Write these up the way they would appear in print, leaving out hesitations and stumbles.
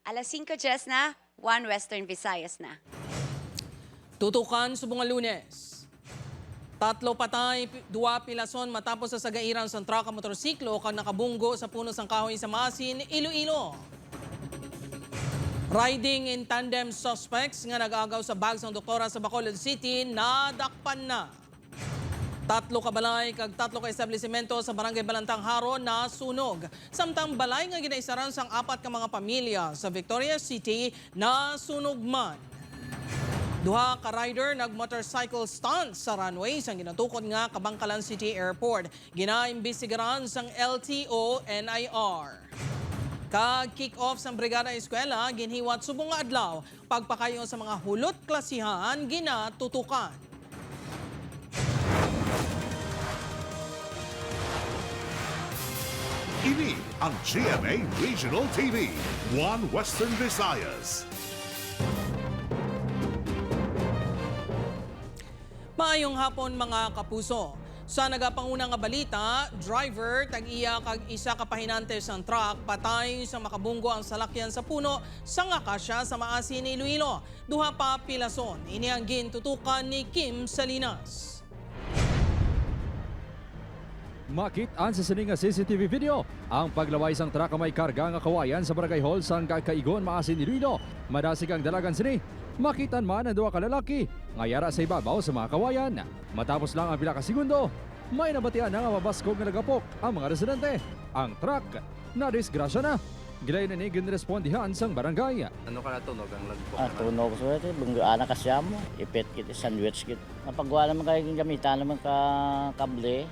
Alas 5:10 na, 1 Western Visayas na. Tutukan subong Lunes. 3 patay, 2 pilason matapos sa sagairan sa truck at motorsiklo kang nakabunggo sa puno sang kahoy sa Masin, Iloilo. Riding in tandem suspects nga nag-agaw sa bagsang doktora sa Bacolod City nadakpan na. 3 ka balay kag 3 ka establishmento sa Barangay Balantang Haro na sunog. Samtang balay nga ginaisaran sang 4 ka mga pamilya sa Victoria City na sunog man. 2 ka rider nag-motorcycle stunt sa runway sang ginatukod nga Kabangkalan City Airport. Ginaimbestigaran sang LTO-NIR. Kag kick-off sang Brigada Eskwela, ginhiwat subong nga adlaw. Pagpakayo sa mga hulot klasihan, ginatutukan. Ini ang GMA Regional TV, 1 Western Visayas. Maayong hapon mga kapuso. Sa nagapanguna nga balita, driver tag-iya kag isa ka pahinante sang truck patay sa makabunggo ang salakyan sa puno sa Akasya sa Maasin, Iloilo. 2 pa pilason. Ini ang gintutukan ni Kim Salinas. Makit-an sa sining nga CCTV video ang paglaway sang truck may karga nga kawayan sa Barangay Hall sang Kaigon, Maasin, Iloilo. Madasig ang dalagan sini. Makitan man ang 2 ka lalaki nga yara sa ibabaw sa mga kawayan. Matapos lang ang pila ka segundo, may nabatian na nga mabaskog nga nagapok ang mga residente. Ang truck na disgrasya na. Gilay na ni ginrespondihan sang barangay. Ano ka natunog ang lagpo? Tunog ko ito, banggaan ka siya mo, ipit kita, sandwich kita. Napagawa naman kayo yung gamitan naman ka kable.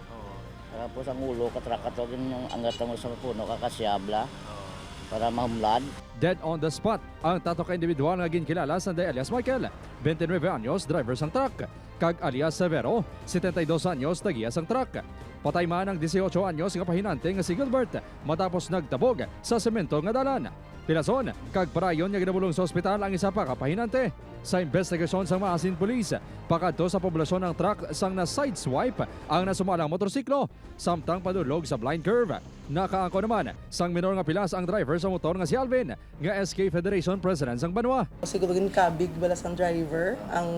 Tapos ang ulo, katrak ito, yung angat mo sa puno, kakasyabla. Para mahumlad. Dead on the spot ang 3 ka individual nga ginkilala sa alias Michael, 29 anyos, driver sang truck. Kag alias Severo, 72 anyos, tagiya sang truck. Patay man ang 18 anyos nga pahinante nga si Gilbert matapos nagtabog sa semento nga dalan. Pilason, kag parayon nga ginabulong sa ospital ang isa pa ka pahinante. Sa investigasyon sa Maasin Police, pakadto sa poblasyon ng truck sang na-sideswipe ang nasumalang motorsiklo, samtang padulog sa blind curve. Nakaangko naman sang minor nga pilas ang driver sa motor nga si Alvin, nga SK Federation President sang Banwa. Siguro kabig balas ang driver, ang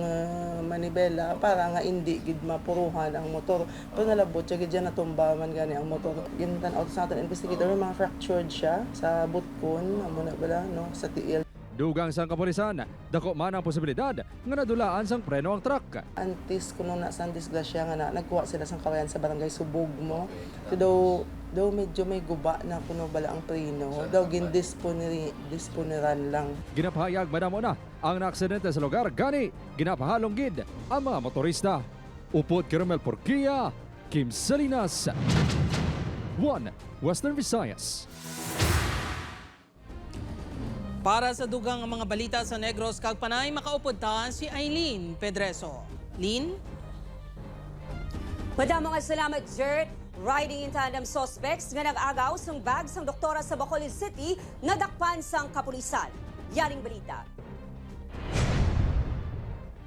manibela, para nga hindi gid mapuruhan ang motor. Pero nalabot siya gid dyan natumba man gani ang motor. Gintan out sa aton investigator, mga fractured siya sa butkon, amo na bala no, sa tiil. Dugang sang kapulisan, dako man ang posibilidad nga nadulaan sang preno ang truck. Antes kuno na sa disgrasya nga na nagkuha sila sang kawayan sa barangay Subog mo. So daw medyo may guba na kuno bala ang preno. Daw disponeran lang. Ginapahayag madamo na ang naaksidente sa lugar gani ginapahalong gid ang mga motorista. Upod Caramel Porquia, Kim Salinas, 1 Western Visayas. Para sa dugang mga balita sa Negros kag Panay, makaupod ta si Aileen Pedreso. Lin? Madamo nga salamat, Jert. Riding in tandem suspects nga nag-agaw sang bag sang doktora sa Bacolod City nadakpan sang kapulisan. Yaring balita.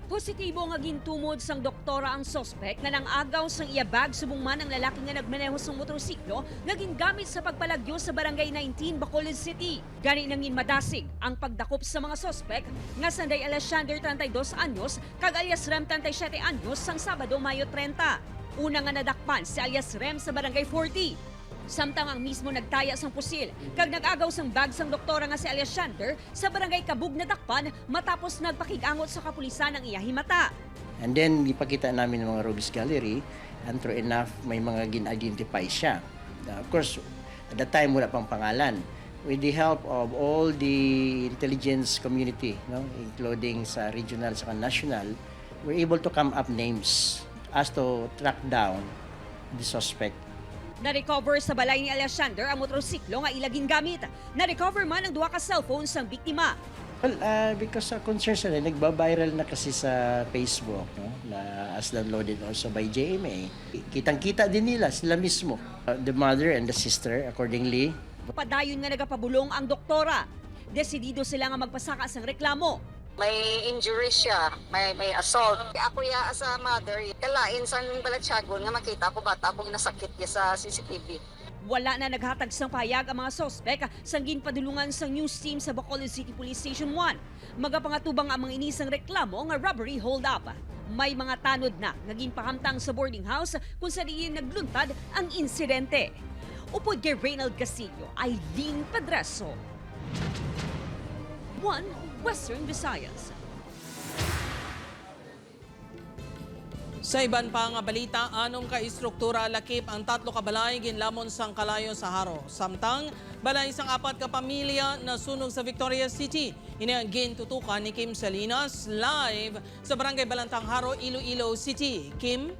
Positibo nga gintumod sang doktora ang suspect nga nang-agaw sang iyabag subong man ang lalaki nga nagmaneho sang motorsiklo nga gingamit sa pagpalagyo sa Barangay 19 Bacolod City. Gani nangin madasig ang pagdakop sa mga suspect nga sanday Alexander 32 anyos kag alias Rem 37 anyos sang Sabado Mayo 30. Una nga nadakpan si alias Rem sa Barangay 40. Samtang ang mismo nagtaya sang pusil kag nag-agaw sang bag sang doktora nga si Alexander sa Barangay Kabug nadakpan matapos nagpakigangot sa kapulisan ang iyahimata. And then, ipakita namin ng mga rogues gallery, and true enough, may mga gin-identify siya. Of course, at that time, wala pang pangalan. With the help of all the intelligence community, no, including sa regional sa national, we're able to come up names as to track down the suspect. Na-recover sa balay ni Alexander ang motorsiklo nga ilaging gamit. Na-recover man ang 2 ka cellphone sang biktima. Well, because concern sila, nagba-viral na kasi sa Facebook, no, na as downloaded also by JMA. Kitang-kita din nila, sila mismo. The mother and the sister, accordingly. Padayon nga nagapabulong ang doktora. Desidido sila nga magpasaka sang reklamo. May injury siya, may assault. Ako ya sa mother, kalain sa balatsagon nga makita ko bata akong nasakit niya sa CCTV. Wala na naghatag sang pahayag ang mga sospek sang ginpadulungan sang news team sa Bacolod City Police Station 1. Magapangatubang ang mga inisang reklamo nga robbery hold-up. May mga tanod na naging pahamtang sa boarding house kung saan nagluntad ang insidente. Upod kay Reynald Castillo, Aileen Padraso. 1 Western Visayas. Sa iban pa nga balita, anong ka-istruktura lakip ang 3 ka balay ginlamon sang kalayo sa Haro. Samtang, balay sang 4 ka pamilya na sunog sa Victoria City. Ini ang gintutukan ni Kim Salinas live sa Barangay Balantang Haro, Iloilo City. Kim?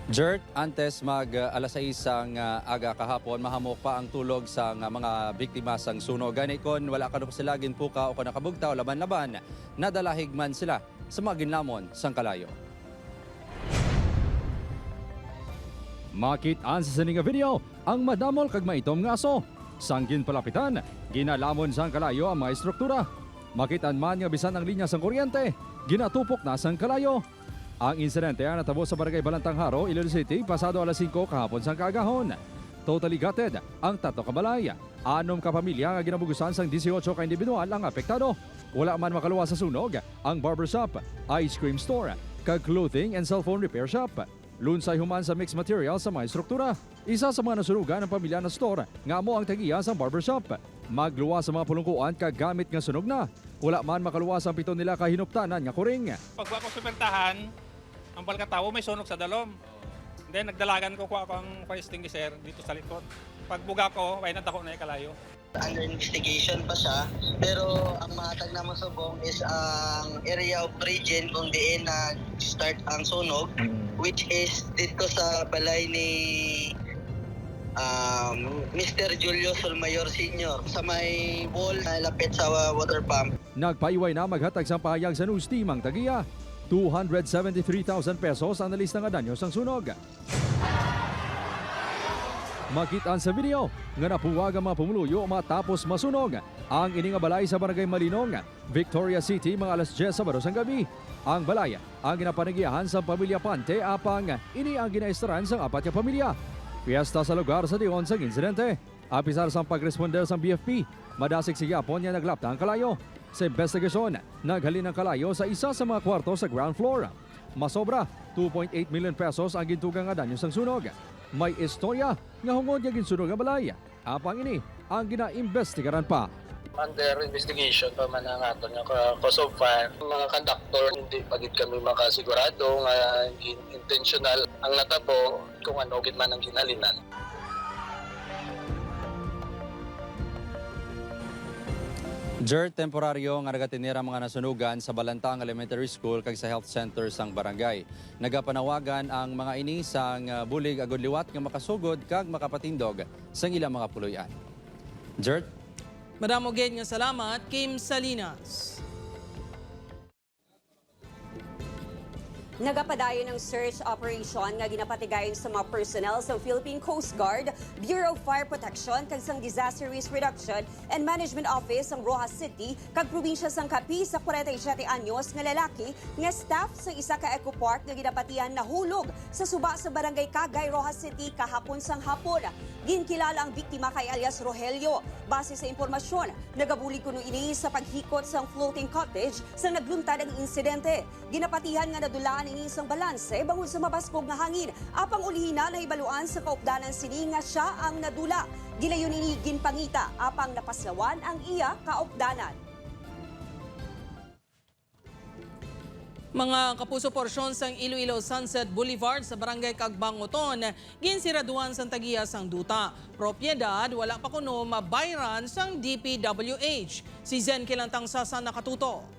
Jert, antes mag alas 6 ang aga kahapon, mahamok pa ang tulog sa mga biktima sang sunog. Gani kon wala ka sila ginpuka o nakabugta o laban-laban, nadalahig man sila sa mga ginlamon sang kalayo. Makit-an sa sining nga video ang madamol kag maitom nga aso. Sang ginpalapitan, ginalamon sang kalayo ang mga istruktura. Makitaan man nga bisan ang linya sang kuryente, ginatupok na sang kalayo. Ang insidente ay natabo sa Barangay Balantang Haro, Iloilo City, pasado alas 5 kahapon sang kaagahon. Totally gutted ang 3 ka balay. 6 ka pamilya nga ginabugusan sang 18 ka individual ang apektado. Wala man makaluwa sa sunog ang barbershop, ice cream store, kag clothing and cellphone repair shop. Lunsay human sa mixed material sa mga struktura. Isa sa mga nasunugan ng pamilya na store nga mo ang tagiya sa barbershop. Magluwa sa mga pulungkuan kag gamit nga sunog na. Wala man makaluwa sa 7 nila kahinuptanan nga kuring. Pagwa ko sa bentahan, ang balkatawo may sunog sa dalom. Then nagdalagan ko ako ang fire extinguisher dito sa likod. Pagbuga ko, ay natako na kalayo. Under investigation pa siya, pero ang mahatag naman sa bong is ang area of origin kung diin nag-start ang sunog, which is dito sa balay ni Mr. Julio Solmayor Sr. sa may wall na lapit sa water pump. Nagpaiway na maghatag sang pahayag sa news team ang tagiya. 273,000 pesos ang nalista nga danyo sang sunog. Makitaan sa video nga napuwag ang mga pumuluyo matapos masunog ang ini nga balay sa Barangay Malinong, Victoria City mga alas 10 Sabado sang gabi. Ang balay ang ginapanagiyahan sa pamilya Pante apang ini ang ginaistaran sang 4 ka pamilya. Fiesta sa lugar sa diyon sang insidente. Apisar sang pagresponder sang BFP, madasig si Yapon niya naglapta ang kalayo. Sa investigasyon, naghalin ang kalayo sa isa sa mga kwarto sa ground floor. Masobra, 2.8 million pesos ang gintugang nga danyo sang sunog. May istorya nga hungod niya ginsunog ang balay. Apang ini ang ginaimbestigaran pa. Under investigation pa man ang aton nga cause of fire. Mga conductor, hindi pagit kami makasigurado nga intentional ang natabo kung ano gid man ang ginalinan. Jert, temporaryo nga nagatinira mga nasunugan sa Balantang Elementary School kag sa health center sang barangay. Nagapanawagan ang mga ini sang bulig agud liwat nga makasugod kag makapatindog sang ilang mga puloy-an. Jert? Madamo gid nga salamat, Kim Salinas. Nagapadayon ng search operation nga ginapatigayon sa mga personnel sa Philippine Coast Guard, Bureau of Fire Protection, kag sang Disaster Risk Reduction and Management Office sa Rojas City, kag probinsya sang Capi sa 47 anyos nga lalaki nga staff sa isa ka eco park nga ginapatian nahulog sa suba sa Barangay Cagay, Rojas City kahapon sang hapon. Ginkilala ang biktima kay alias Rogelio. Base sa impormasyon, nagabulig kuno ini sa paghikot sang floating cottage sa nagluntad ang insidente. Ginapatihan nga nadulaan ini sang balanse bangod sa mabaskog nga hangin. Apang ulihina na ibaluan sa kaupdanan sini nga siya ang nadula. Gilayon ini ginpangita apang napaslawan ang iya kaupdanan. Mga kapuso, porsyon sang Iloilo Sunset Boulevard sa Barangay Cagbangoton, ginsiraduan sang tagiya sang duta. Propiedad, wala pa kuno mabayran sang DPWH. Si Zen Kilantang Sasa nakatuto.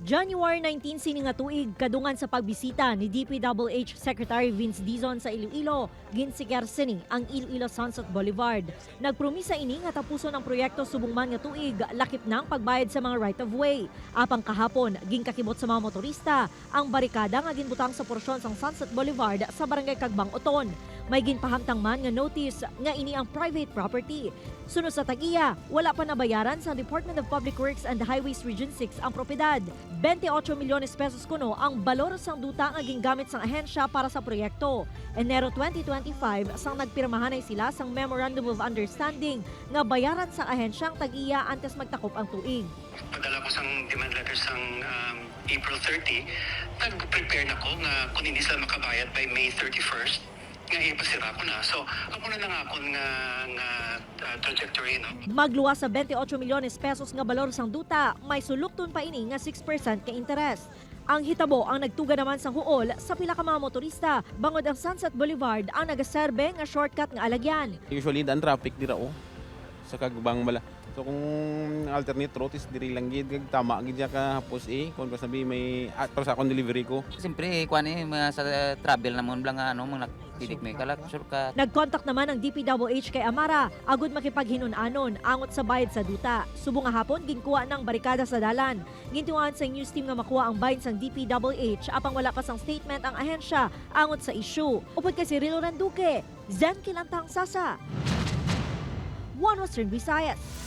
January 19 sini nga tuig kadungan sa pagbisita ni DPWH Secretary Vince Dizon sa Iloilo, ginsiker sini ang Iloilo Sunset Boulevard. Nagpromisa ini nga tapuson ang proyekto subong man nga tuig, lakip nang pagbayad sa mga right of way. Apang kahapon, ginkakibot sa mga motorista ang barikada nga ginbutang sa porsyon sang Sunset Boulevard sa Barangay Cagbangoton. May ginpahamtang man nga notice nga ini ang private property. Sunod sa tagiya, wala pa nabayaran sa Department of Public Works and Highways Region 6 ang propiedad. 28 milyones pesos kuno ang balor sang duta nga gingamit sang ahensya para sa proyekto. Enero 2025 sang nagpirmahanay sila sang Memorandum of Understanding nga bayaran sa ahensyang tagiya antes magtakop ang tuig. Padala ko sang demand letter sang April 30, nag-prepare na ko nga kung hindi sila makabayad by May 31st, nga ipasira ko na. So, ako na lang ako nga trajectory. No? Magluwas sa 28 milyones pesos nga balor sang duta, may sulukton pa ini nga 6% ka interest. Ang hitabo ang nagtuga naman sa huol sa pila ka mga motorista, bangod ang Sunset Boulevard ang nagaserbe nga shortcut nga alagyan. Usually, daan traffic dira sa kagbang bala. So kung alternate route is diri lang gid tama gid ka hapos kung sabi may para sa akong delivery ko. Siyempre kuan sa travel namon lang mga pidik may kalak shortcut. Nagkontak naman ang DPWH kay Amara agud makipaghinon-anon angot sa bayad sa duta. Subong nga hapon ginkuha ng barikada sa dalan. Gintuan sa news team nga makuha ang bayad sang DPWH apang wala pa sang statement ang ahensya angot sa issue. Upod kay Cirilo Randuque, Zen Kilantang Sasa. One Western Visayas.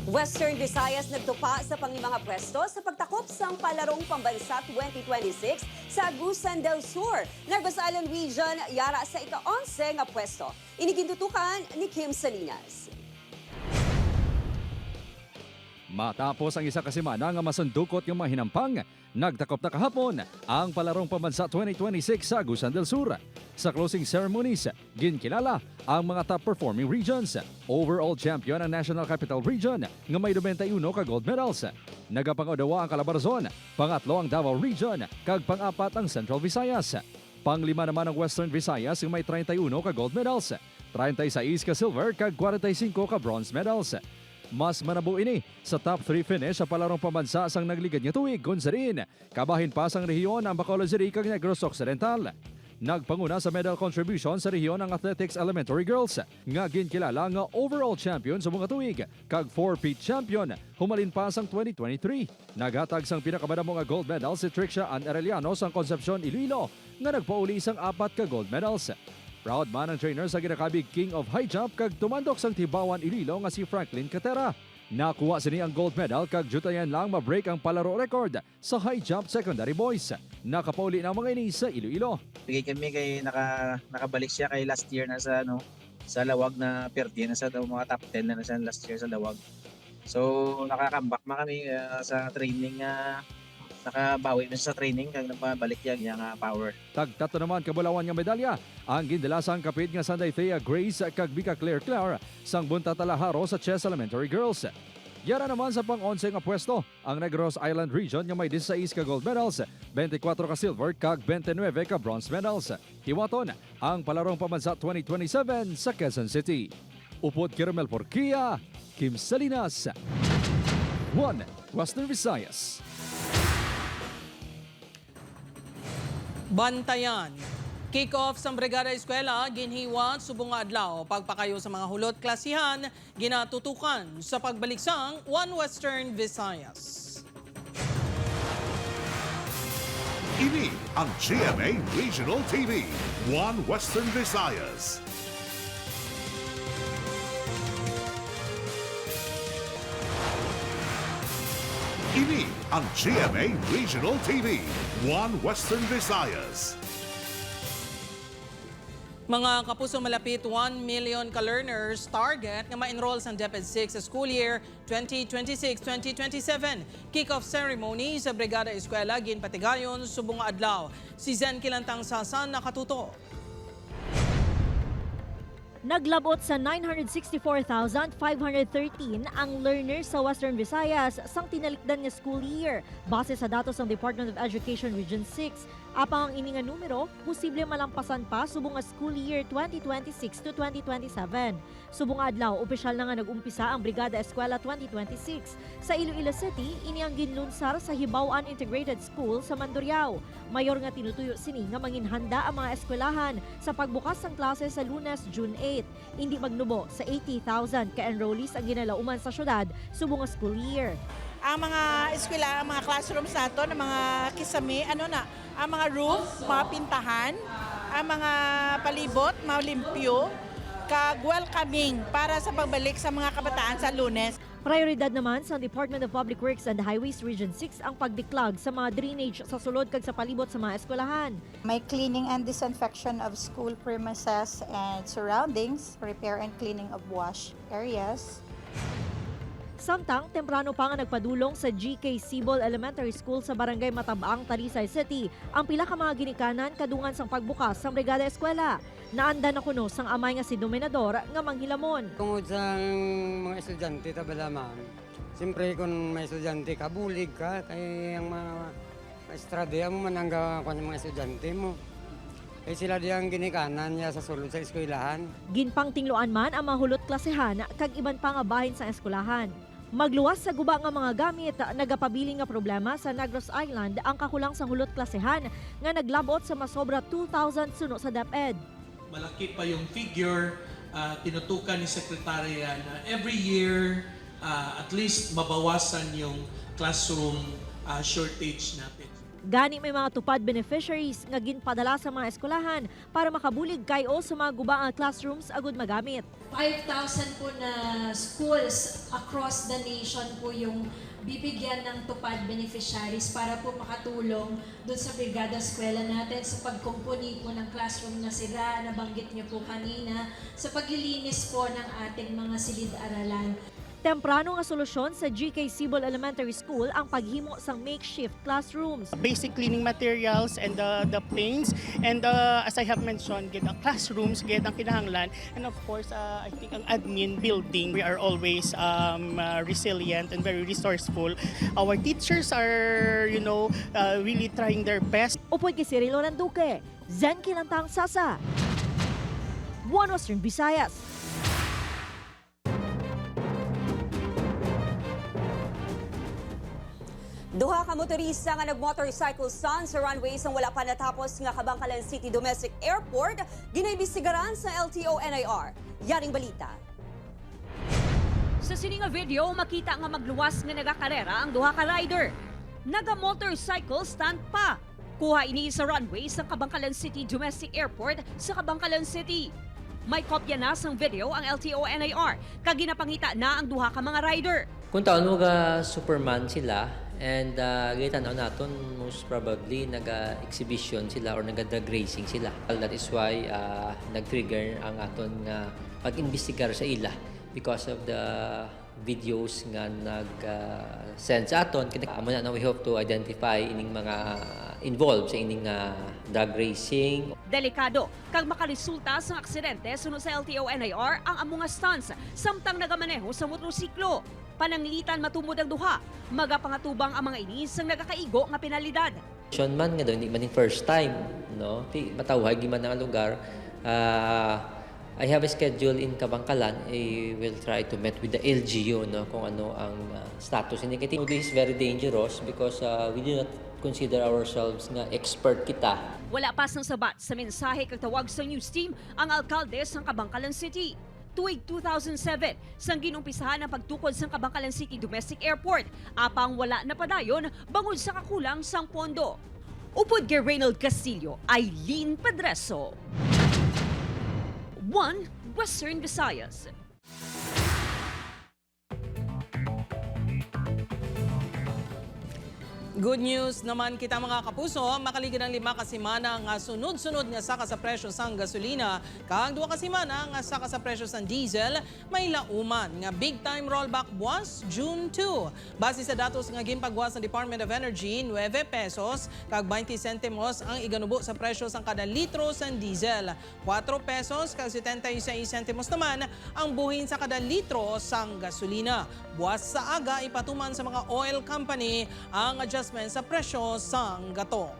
Western Visayas nagtupa sa panglimang pwesto sa pagtakop sang Palarong Pambansa 2026 sa Agusan del Sur. Narbasalan Region yara sa ika-11 nga pwesto. Inigintutukan ni Kim Salinas. Matapos ang isa ka semana nga masundukot yung mga hinampang, nagtakop na kahapon ang Palarong Pambansa 2026 sa Agusan del Sur. Sa closing ceremonies, ginkilala ang mga top performing regions. Overall champion ang National Capital Region nga may 21 ka gold medals. Nagapangodawa ang Calabarzon, pangatlo ang Davao Region, kag pang-apat ang Central Visayas. Panglima naman ang Western Visayas nga may 31 ka gold medals, 36 ka silver kag 45 ka bronze medals. Mas manabu ini sa top 3 finish sa Palarong Pambansa sang nagligad nga tuig kun sa rin. Kabahin pa sang rehiyon ang Bacolod City kag Negros Occidental. Nagpanguna sa medal contribution sa rehiyon ang Athletics Elementary Girls nga ginkilala nga overall champion sa mga tuig kag 4-peat champion humalin pa sang 2023. Naghatag sang pinakabadamo nga gold medal si Trixia Ann Arellano sang Concepcion Iloilo nga nagpauli sang 4 ka gold medals. Proud man ang trainer sa ginakabig King of High Jump kag tumandok sang Tibawan Iloilo nga si Franklin Catera. Nakuha sini ang gold medal kag jutayan lang ma-break ang palaro record sa High Jump Secondary Boys. Nakapauli na mga ini sa Iloilo. Bigay kami kay nakabalik siya kay last year na sa sa Lawag na perti na sa mga top 10 na siya last year sa Lawag. So nakakambak man kami sa training nakabawi na sa training kag napabalik yang power. Tagtato naman kabulawan nga medalya ang gindalasang kapit nga Sanday Thea Grace kag Bika Claire Clar sang Buntatalaharo sa Chess Elementary Girls. Yara naman sa pang-11 nga pwesto ang Negros Island Region nga may 16 ka gold medals, 24 ka silver kag 29 ka bronze medals. Hiwaton ang Palarong Pambansa 2027 sa Quezon City. Upod Kiramel Porquia, Kim Salinas, One Western Visayas. Bantayan. Kick-off sa Brigada Eskwela, ginhiwa subong nga adlaw. Pagpakayo sa mga hulot klasihan, ginatutukan sa pagbalik sang One Western Visayas. Ini ang GMA Regional TV, One Western Visayas. Ini ang GMA Regional TV, One Western Visayas. Mga kapuso, malapit 1 million ka-learners target nga ma-enroll sa DepEd 6 sa school year 2026-2027. Kick-off ceremony sa Brigada Eskwela ginpatigayon subong nga adlaw. Si Zen Kilantang Sasa nakatuto. Naglabot sa 964,513 ang learners sa Western Visayas sang tinalikdan nga school year. Base sa datos ng Department of Education Region 6, apang ang ini nga numero, posible malampasan pa subong nga school year 2026 to 2027. Subong adlaw, opisyal na nga nag-umpisa ang Brigada Eskwela 2026. Sa Iloilo City, ini ang ginlunsar sa Hibaw-an Integrated School sa Mandurriao. Mayor nga tinutuyo sini nga manginhanda ang mga eskwelahan sa pagbukas ng klase sa Lunes, June 8. Hindi magnubo sa 80,000 ka-enrollees ang ginalauman sa syudad subong nga school year. ang mga eskwela, ang mga classrooms nato, ang mga kisame, ang mga roof, mga pintahan, ang mga palibot, malimpyo, kag-welcoming para sa pagbalik sa mga kabataan sa Lunes. Prioridad naman sa Department of Public Works and Highways Region 6 ang pagdiklag sa mga drainage sa sulod kag sa palibot sa mga eskwelahan. May cleaning and disinfection of school premises and surroundings, repair and cleaning of wash areas. Samtang, temprano pa nga nagpadulong sa GK Sibol Elementary School sa Barangay Matabang, Talisay City ang pila ka mga ginikanan kadungan sang pagbukas sa Brigada Eskwela. Naanda na kuno sang amay nga si Dominador nga manghilamon. Tungod sa mga estudyante tabala ma'am, siyempre kung may estudyante ka, bulig ka, kaya ang mga estrada mo manangga kung mga estudyante mo. Eh sila diyang ginikanan niya sa sulod sa eskwelahan. Ginpang tingluan man ang mga hulot klasehan kag iban pa nga bahin sa eskwelahan. Magluwas sa guba nga mga gamit, nagapabili nga problema sa Negros Island ang kakulang sa hulot klasehan nga naglabot sa masobra 2,000 suno sa DepEd. Malaki pa yung figure, tinutukan ni Secretary na every year at least mabawasan yung classroom shortage natin. Gani may mga tupad beneficiaries nga ginpadala sa mga eskwelahan para makabulig kayo sa mga guba nga classrooms agud magamit. 5,000 po na schools across the nation po yung bibigyan ng tupad beneficiaries para po makatulong doon sa Brigada Eskwela natin sa pagkumpuni po ng classroom na sira, nabanggit niyo po kanina, sa paglilinis po ng ating mga silid-aralan. Temprano nga solusyon sa GK Sibol Elementary School ang paghimo sang makeshift classrooms. Basic cleaning materials and the paints and as I have mentioned, get ang classrooms, get ang kinahanglan, and of course I think ang admin building, we are always resilient and very resourceful. Our teachers are really trying their best. Upod kay Cirilo Randuque, Zen Kilantang Sasa, One Western Visayas. Duha ka motorista nga nag-motorcycle stunt sa runway sang wala pa natapos nga Kabangkalan City Domestic Airport ginaimbestigaran sa LTO-NIR. Yaring balita. Sa sininga video, makita nga magluwas nga nagakarera ang duha ka rider. Naga-motorcycle stunt pa. Kuha ini sa runway sa Kabangkalan City Domestic Airport sa Kabangkalan City. May kopya na sang video ang LTO-NIR kag ginapangita na ang duha ka mga rider. Kung taon mo ga Superman sila, and gitanaw naton most probably naga-exhibition sila or naga-drag racing sila. That is why nag-trigger ang aton nga pag-imbestigar sa ila because of the videos nga nag-send sa aton. Amo na we hope to identify ining mga involved sa ining drag racing. Delikado kag makaresulta sa aksidente sunod sa LTO-NIR ang among nga stunts samtang nagamaneho sa motorsiklo. Pananglitan matumod ang duha, magapangatubang ang mga inis ang nagakaigo nga penalidad. Sean man nga daw, hindi man yung first time, no? Matawag man ang lugar. I have a schedule in Kabangkalan. I will try to meet with the LGU, no? Kung ano ang status. This is very dangerous because we do not consider ourselves nga expert kita. Wala pas ng sabat sa mensahe kag tawag sa news team ang alkalde ng Kabangkalan City. Tuig 2007, sang ginumpisahan ang pagtukod sa Kabangkalan City Domestic Airport, apang wala na padayon bangod sa kakulang sang pondo. Upod kay Reynald Castillo, Eileen Pedreso. One Western Visayas. Good news naman kita mga kapuso, makaligid ang 5 kasimana nga sunod-sunod nga saka sa presyo sang gasolina, kang 2 kasimana nga saka sa presyo sang diesel, may lauman nga big time rollback buwas June 2. Base sa datos nga ginpagwas ng Department of Energy, 9 pesos kag 20 sentimos ang iganubo sa presyo sang kada litro sang diesel. 4 pesos kag 76 sentimos naman ang buhin sa kada litro sang gasolina. Buwas sa aga ipatuman sa mga oil company ang adjustment sa presyo sang gatong.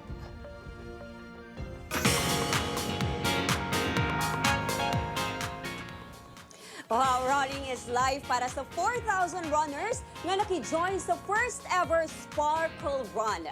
Wow, running is life para sa 4,000 runners nga naki-join sa first ever Sparkle Run.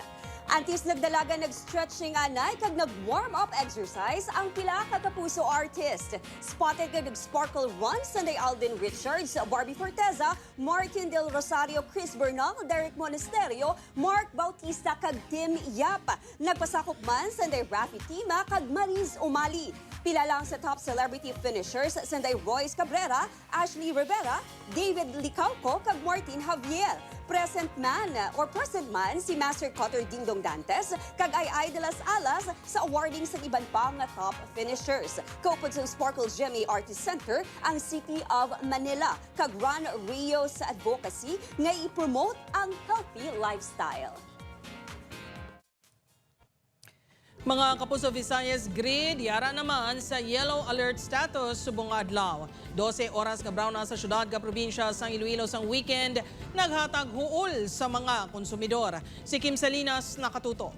Antis nagdalaga nag-stretching anay kag nag-warm up exercise ang pila ka Kapuso artist. Spotted kag nag-sparkle run Sunday Alvin Richards, Barbie Forteza, Martin Del Rosario, Chris Bernal, Derek Monasterio, Mark Bautista kag Tim Yap. Nagpasakop man Sunday Rafi Tima kag Mariz Umali. Pila lang sa top celebrity finishers Sunday Royce Cabrera, Ashley Rivera, David Licauco kag Martin Javier. Present man si Master Cutter Dingdong Dantes kag Ay de las Alas sa awarding sa iban pa nga top finishers. Kaupod sa Sparkle Jemmy Artist Center ang City of Manila kag Ron Rios Advocacy nga i-promote ang healthy lifestyle. Mga Kapuso Visayas grid, yara naman sa yellow alert status subong adlaw. 12 oras ka brown na sa syudad ka probinsya sang Iloilo sang weekend, naghatag huol sa mga konsumidor. Si Kim Salinas nakatutok.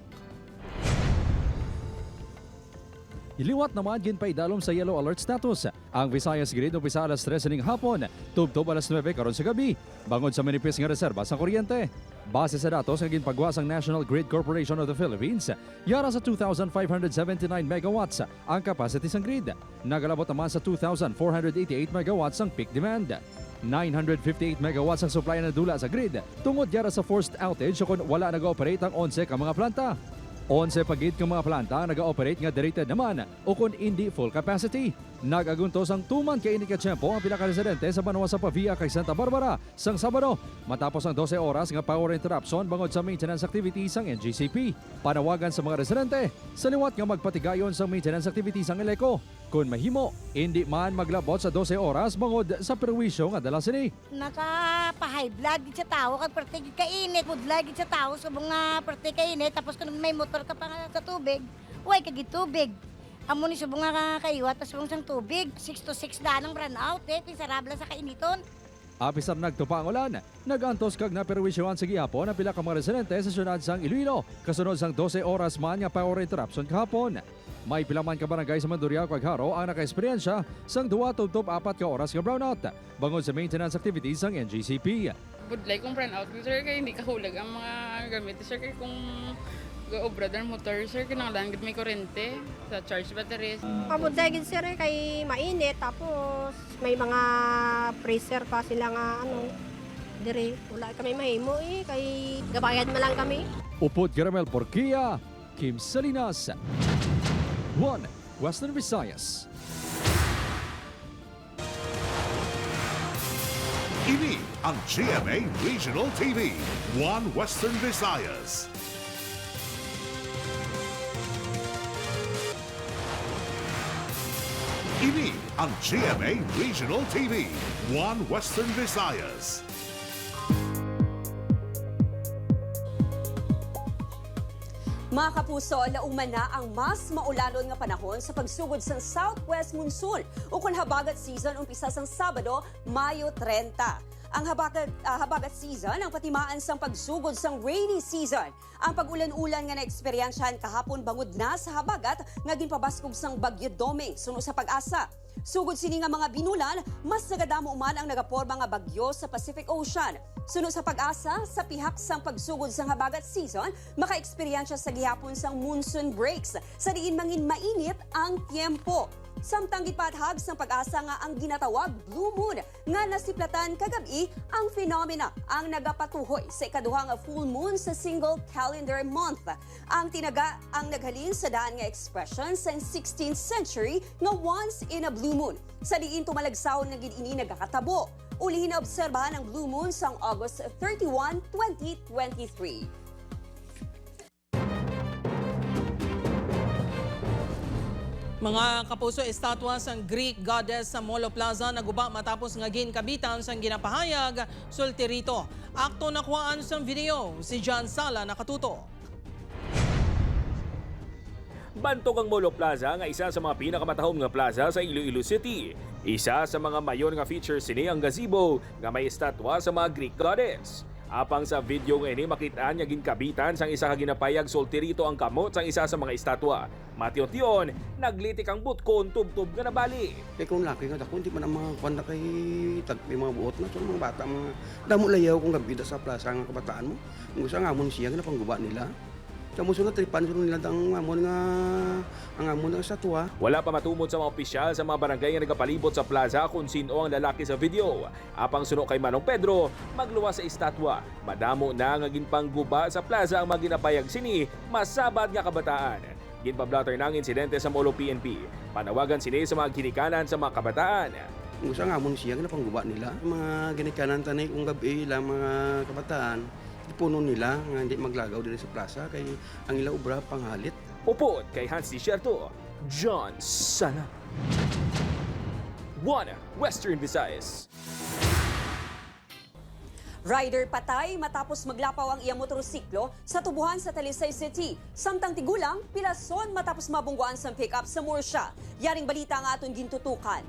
Iliwat naman ginpaidalom sa yellow alert status. Ang Visayas grid umpisa alas 3 ning hapon, tubtob alas 9 karon sa gabi, bangod sa manipis nga reserba sa kuryente. Base sa datos nga ginpagwa sang National Grid Corporation of the Philippines, yara sa 2,579 megawatts ang capacity sang grid. Nagalabot naman sa 2,488 megawatts ang peak demand. 958 megawatts ang supply na dula sa grid tungod yara sa forced outage kung wala nag-ooperate ang 11 ka mga planta. 11 pagid ka mga planta ang nag-ooperate nga directed naman o kung hindi full capacity. Nag-aguntos ang 2 man kay inikatsyempo ang pila ka residente sa Banwa sa Pavia kay Santa Barbara sang Sabado matapos ang 12 oras nga power interruption bangod sa maintenance activities ang NGCP. Panawagan sa mga residente sa liwat nga magpatigayon sa maintenance activities ang Eleco. Kung mahimo, hindi man maglabot sa 12 oras bangod sa perwisyo nga dala sini. Naka-high blood gid sa tao kag parte gid kainit, budlag gid sa tao subong nga parte kainit tapos kung may motor ka pa nga sa tubig, way kag tubig. Amo ni subong nga kaiwat tas subong sang tubig, 6 to 6 danang brownout pisarabla sa kainiton. Apisar nagtupa ang ulan, nagantos kag naperwisyohan sa gihapon ang pila ka mga residente sa syudad sang Iloilo kasunod sang 12 oras man nga power interruption kahapon. May pilaman ka barangay sa Mandurriao kag Haro ang naka-eksperyensya sang 2 tubtob 4 ka oras nga brownout bangod sa maintenance activities sang NGCP. Budlay kung brownout sir kay hindi kahulag ang mga gamit sir kay kung go-obra ng motor sir kinahanglan gid may kuryente sa charge batteries. Budlay gid sir kay mainit tapos may mga freezer pa sila nga dire wala kami mahimo kay gabayad man lang kami. Upod Caramel Porquia, Kim Salinas. 1 Western Visayas. Ini ang GMA Regional TV, 1 Western Visayas. Ini ang GMA Regional TV, 1 Western Visayas. Mga Kapuso, lauman na ang mas maulanon nga panahon sa pagsugod sa Southwest Monsoon o kung habagat season umpisa sang Sabado, Mayo 30. Ang habagat season ang patimaan sang pagsugod sang rainy season. Ang pag-ulan-ulan nga na-eksperyensyahan kahapon bangod na sa habagat nga ginpabaskog sang Bagyo Doming suno sa Pag-asa. Sugod sini nga mga binulan, mas nagadamo man ang nagaporma nga bagyo sa Pacific Ocean. Suno sa Pag-asa, sa pihak sang pagsugod sang habagat season, maka-eksperyensya sa gihapon sang monsoon breaks sa diin mangin mainit ang tiempo. Samtang gipathag sang Pag-asa nga ang ginatawag Blue Moon nga nasiplatan kagabi ang phenomena ang nagapatuhoy sa ikaduha nga full moon sa single calendar month. Ang tinaga ang naghalin sa daan nga expression sa 16th century nga once in a blue moon. Sa diin tumalagsawon nga gid ini nagakatabo. Ulihin na obserbahan ang blue moon sang August 31, 2023. Mga Kapuso, estatwa sang Greek goddess sa Molo Plaza naguba matapos nga ginkabitan sang ginapahayag Solterito. Akto nakuhaan sang video, si John Sala nakatuto. Bantog ang Molo Plaza nga isa sa mga pinakamatahom nga plaza sa Iloilo City. Isa sa mga mayor nga feature sini ang gazebo nga may estatwa sa mga Greek goddess. Apang sa video nga ini makitaan nga ginkabitan sang isa ka ginapayag Solterito ang kamot sang isa sa mga estatwa. Mation-tion, naglitik ang butkon tubtob nga nabali. Kaya kung laki nga dako, hindi man ang mga kwanda kay tagpi mga buot na. So mga bata, mga damo layaw kung gabida sa plaza nga kabataan mo. Kung gusto nga mo siya, nga pangguba nila. Sa musunod, tripan sunod nila ang amon nga estatwa. Wala pa matumod sa mga opisyal sa mga barangay nga nagapalibot sa plaza kung sino ang lalaki sa video. Apang suno kay Manong Pedro, magluwas sa estatwa. Madamo na nga ginpangguba sa plaza ang mga ginapayag sini, masabad nga kabataan. Ginpablatter ng insidente sa Molo PNP. Panawagan sini sa mga ginikanan sa mga kabataan. Gusto nga mo siya na pangguba nila. Mga ginikanan tanay kung gabi lang mga kabataan, puno nila nga hindi maglagaw dito sa plaza kay ang ila ubra panghalit. Upod kay Hans Desierto, John Sana. 1 Western Visayas. Rider patay matapos maglapaw ang iyang motorsiklo sa tubuhan sa Talisay City. Samtang tigulang, pilason matapos mabungguan sa pick-up sa Murcia. Yaring balita ang aton gintutukan.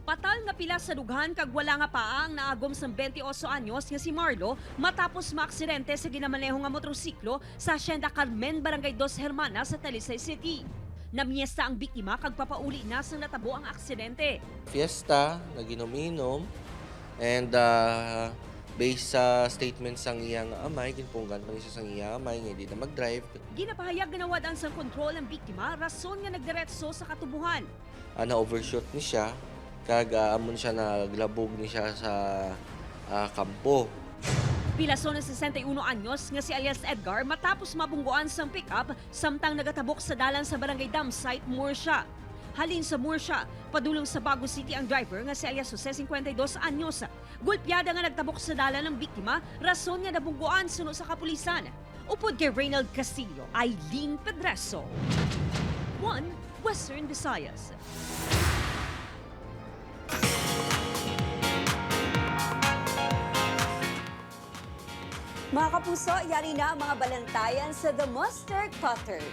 Patal nga pila sa dughan kag wala nga paang naagom sa 28 anyos nga si Marlo matapos maaksidente sa ginamaneho nga motorsiklo sa Hacienda Carmen, Barangay Dos Hermanas sa Talisay City. Namiesta ang biktima kag papauli na sang natabo ang aksidente. Fiesta, naginom-inom, and based sa statements sang iyang amay, ginpunggan pa niya sang iyang amay, nga hindi na mag-drive. Ginapahayag nga nawadan sang kontrol ang biktima, rason nga nagdiretso sa katubuhan. Na-overshoot ni siya, kag amon siya naglabog ni siya sa kampo. Pilason na 61 anyos nga si alias Edgar matapos mabungguan sang pick-up samtang nagatabok sa dalan sa Barangay Dam Site, Murcia. Halin sa Murcia, padulong sa Bago City ang driver nga si alias Jose 52 anyos. Gulpyada nga nagtabok sa dalan ng biktima, rason nga nabungguan suno sa kapulisan. Upod kay Reynald Castillo, Aileen Pedreso. 1 Western Visayas. Mga kapuso, yari na ang mga balantayan sa The Mustard Cutter.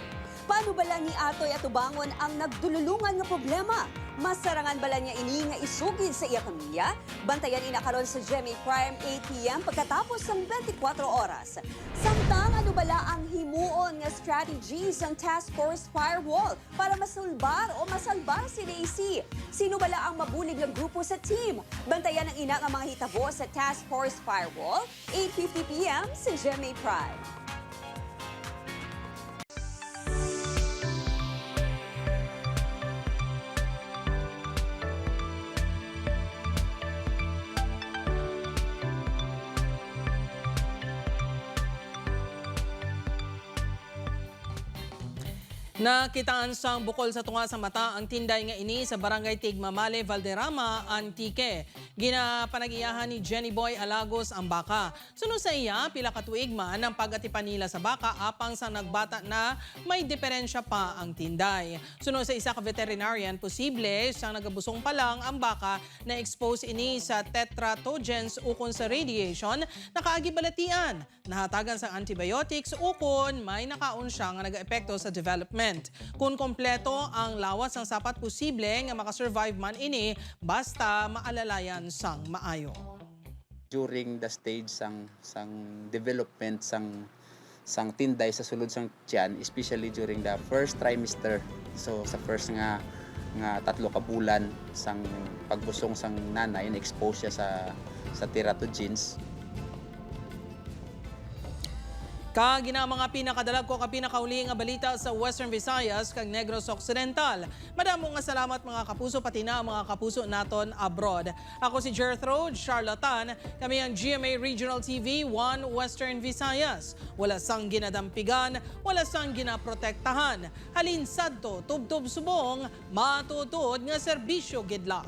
Paano bala ni Atoy at Ubangon ang nagdululungan nga problema? Masarangan bala niya ini nga isugid sa iya pamilya? Bantayan ina karon sa GMA Prime 8 p.m. pagkatapos ng 24 oras. Samtang ano bala ang himuon nga strategies ng Task Force Firewall para masulbar o masalbar si Lacey? Sino bala ang mabulig ng grupo sa team? Bantayan ang ina nga mga hitabo sa Task Force Firewall 8:50 p.m. sa GMA Prime. Nakitaan sang bukol sa tunga sa mata ang tinday nga ini sa Barangay Tigmamale, Valderrama, Antique. Ginapanag-iyahan ni Jenny Boy Alagos ang baka. Sunod sa iya, pila ka tuig man ang pagatipan nila sa baka apang sa nagbata na may diferensya pa ang tinday. Sunod sa isa ka veterinarian, posible siyang nagabusong pa lang ang baka na expose ini sa tetratogens ukon sa radiation nakaagi-balatian. Nahatagan sa antibiotics ukon may nakaon siya nga nag-epekto sa development. Kung kompleto ang lawas ng sapat, posible nga makasurvive man ini basta maalalayan sang maayo. During the stage sang development sang tinday sa sulod sang tiyan, especially during the first trimester, so sa first nga 3 ka bulan sang pagbusong sang nanay, na-expose siya sa teratogens. Kagina mga pinakadalag ko ka pinakauli nga balita sa Western Visayas kag Negros Occidental. Madamo nga salamat mga kapuso pati na mga kapuso naton abroad. Ako si Gertrude Charlatan, kami ang GMA Regional TV 1 Western Visayas. Wala sang ginadampigan, wala sang ginaprotektahan. Halin sadto tubtob subong, matutod nga serbisyo gidla.